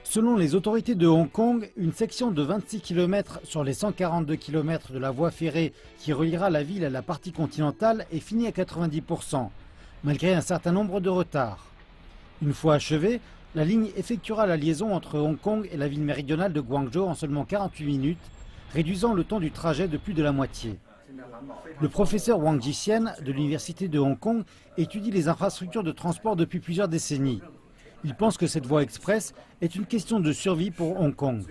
Selon les autorités de Hong Kong, une section de 26 km sur les 142 km de la voie ferrée qui reliera la ville à la partie continentale est finie à 90%, malgré un certain nombre de retards. Une fois achevée, la ligne effectuera la liaison entre Hong Kong et la ville méridionale de Guangzhou en seulement 48 minutes, réduisant le temps du trajet de plus de la moitié. Le professeur Wang Jixian de l'Université de Hong Kong étudie les infrastructures de transport depuis plusieurs décennies. Il pense que cette voie express est une question de survie pour Hong Kong.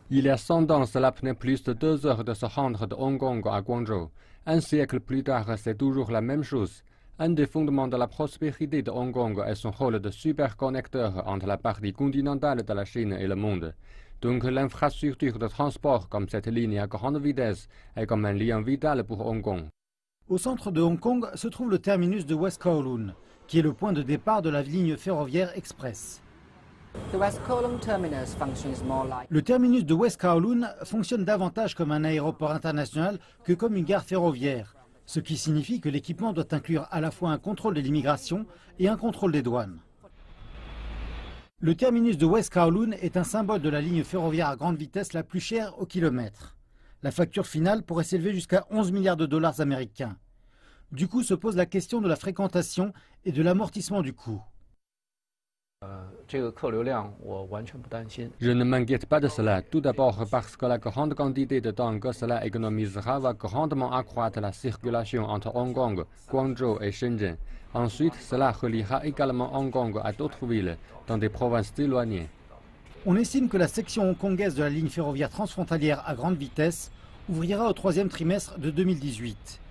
Il y a 100 ans, cela prenait plus de 2 heures de se rendre de Hong Kong à Guangzhou. Un siècle plus tard, c'est toujours la même chose. Un des fondements de la prospérité de Hong Kong est son rôle de superconnecteur entre la partie continentale de la Chine et le monde. Donc l'infrastructure de transport comme cette ligne à grande vitesse est comme un lien vital pour Hong Kong. Au centre de Hong Kong se trouve le terminus de West Kowloon, qui est le point de départ de la ligne ferroviaire express. Le terminus de West Kowloon fonctionne davantage comme un aéroport international que comme une gare ferroviaire, ce qui signifie que l'équipement doit inclure à la fois un contrôle de l'immigration et un contrôle des douanes. Le terminus de West Kowloon est un symbole de la ligne ferroviaire à grande vitesse la plus chère au kilomètre. La facture finale pourrait s'élever jusqu'à 11 milliards de dollars américains. Du coup se pose la question de la fréquentation et de l'amortissement du coût. Je ne m'inquiète pas de cela, tout d'abord parce que la grande quantité de temps que cela économisera va grandement accroître la circulation entre Hong Kong, Guangzhou et Shenzhen. Ensuite, cela reliera également Hong Kong à d'autres villes, dans des provinces éloignées. On estime que la section hongkongaise de la ligne ferroviaire transfrontalière à grande vitesse ouvrira au troisième trimestre de 2018.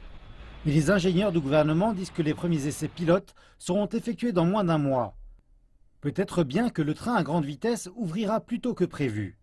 Mais les ingénieurs du gouvernement disent que les premiers essais pilotes seront effectués dans moins d'un mois. Peut-être bien que le train à grande vitesse ouvrira plus tôt que prévu.